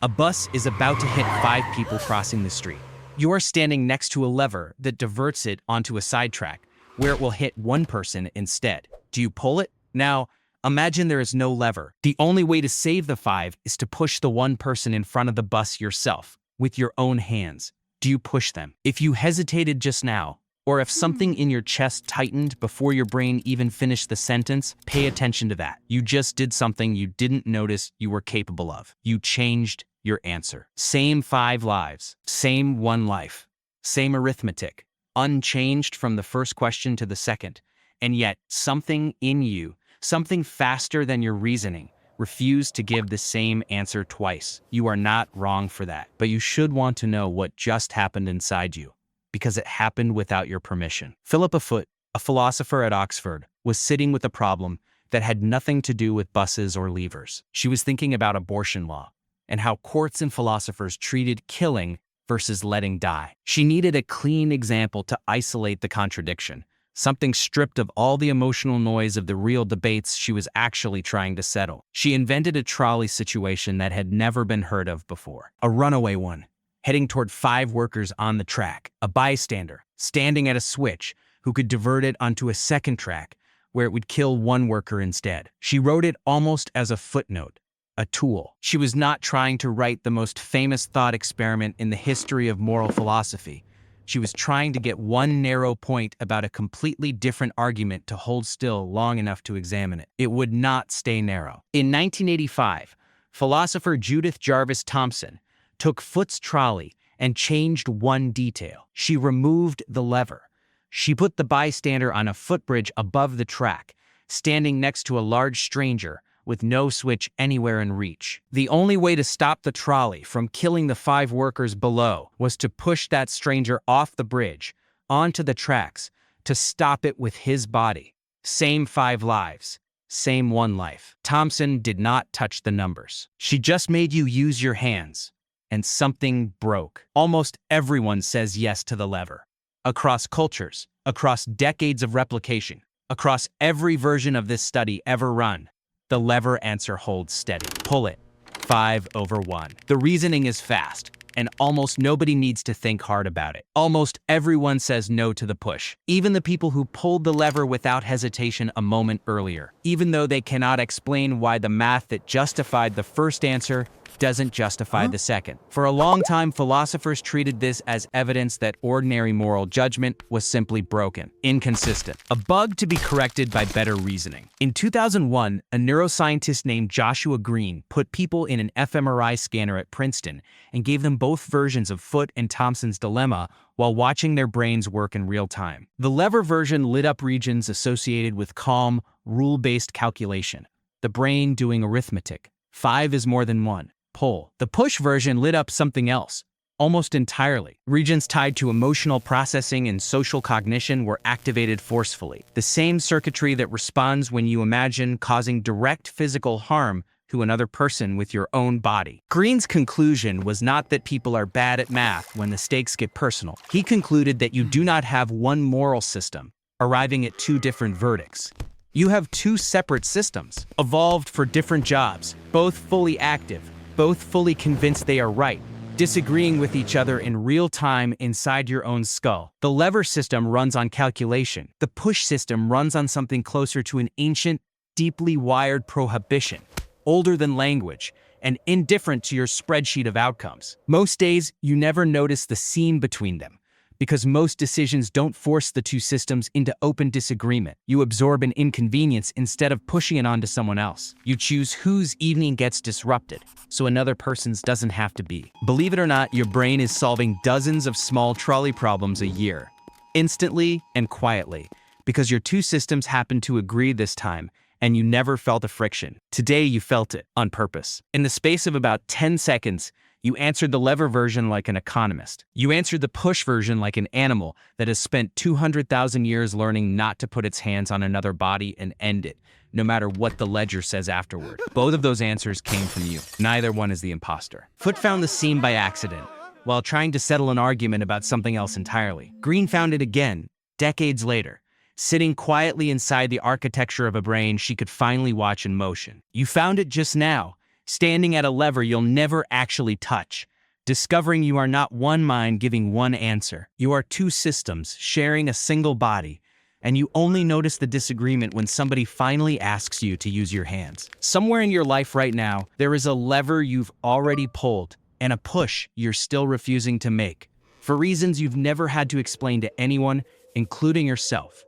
A bus is about to hit 5 people crossing the street. You are standing next to a lever that diverts it onto a sidetrack, where it will hit one person instead. Do you pull it? Now, imagine there is no lever. The only way to save the 5 is to push the one person in front of the bus yourself, with your own hands. Do you push them? If you hesitated just now, or if something in your chest tightened before your brain even finished the sentence, pay attention to that. You just did something you didn't notice you were capable of. You changed your answer. Same 5 lives, same 1 life, same arithmetic, unchanged from the first question to the second. And yet, something in you, something faster than your reasoning, refused to give the same answer twice. You are not wrong for that, but you should want to know what just happened inside you, because it happened without your permission. Philippa Foot, a philosopher at Oxford, was sitting with a problem that had nothing to do with buses or levers. She was thinking about abortion law and how courts and philosophers treated killing versus letting die. She needed a clean example to isolate the contradiction, something stripped of all the emotional noise of the real debates she was actually trying to settle. She invented a trolley situation that had never been heard of before. A runaway one, heading toward 5 workers on the track. A bystander, standing at a switch, who could divert it onto a second track, where it would kill 1 worker instead. She wrote it almost as a footnote, a tool. She was not trying to write the most famous thought experiment in the history of moral philosophy. She was trying to get one narrow point about a completely different argument to hold still long enough to examine it. It would not stay narrow. In 1985, philosopher Judith Jarvis Thomson took Foot's trolley and changed one detail. She removed the lever. She put the bystander on a footbridge above the track, standing next to a large stranger with no switch anywhere in reach. The only way to stop the trolley from killing the 5 workers below was to push that stranger off the bridge, onto the tracks, to stop it with his body. Same 5 lives, same 1 life. Thomson did not touch the numbers. She just made you use your hands, and something broke. Almost everyone says yes to the lever. Across cultures, across decades of replication, across every version of this study ever run, the lever answer holds steady. Pull it. 5/1. The reasoning is fast, and almost nobody needs to think hard about it. Almost everyone says no to the push, even the people who pulled the lever without hesitation a moment earlier, even though they cannot explain why the math that justified the first answer doesn't justify the second. For a long time, philosophers treated this as evidence that ordinary moral judgment was simply broken, inconsistent, a bug to be corrected by better reasoning. In 2001, a neuroscientist named Joshua Green put people in an fMRI scanner at Princeton and gave them both versions of Foot and Thomson's dilemma while watching their brains work in real time. The lever version lit up regions associated with calm, rule-based calculation, the brain doing arithmetic. 5 is more than 1. Pull. The push version lit up something else, almost entirely. Regions tied to emotional processing and social cognition were activated forcefully. The same circuitry that responds when you imagine causing direct physical harm to another person with your own body. Green's conclusion was not that people are bad at math when the stakes get personal. He concluded that you do not have one moral system, arriving at 2 different verdicts. You have 2 separate systems, evolved for different jobs, both fully active, both fully convinced they are right, disagreeing with each other in real time inside your own skull. The lever system runs on calculation. The push system runs on something closer to an ancient, deeply wired prohibition, older than language, and indifferent to your spreadsheet of outcomes. Most days, you never notice the seam between them, because most decisions don't force the 2 systems into open disagreement. You absorb an inconvenience instead of pushing it onto someone else. You choose whose evening gets disrupted, so another person's doesn't have to be. Believe it or not, your brain is solving dozens of small trolley problems a year, instantly and quietly, because your 2 systems happen to agree this time, and you never felt a friction. Today, you felt it, on purpose. In the space of about 10 seconds, you answered the lever version like an economist. You answered the push version like an animal that has spent 200,000 years learning not to put its hands on another body and end it, no matter what the ledger says afterward. Both of those answers came from you. Neither one is the imposter. Foot found the seam by accident, while trying to settle an argument about something else entirely. Green found it again, decades later, sitting quietly inside the architecture of a brain she could finally watch in motion. You found it just now, standing at a lever you'll never actually touch, discovering you are not one mind giving one answer. You are two systems sharing a single body, and you only notice the disagreement when somebody finally asks you to use your hands. Somewhere in your life right now, there is a lever you've already pulled and a push you're still refusing to make, for reasons you've never had to explain to anyone, including yourself.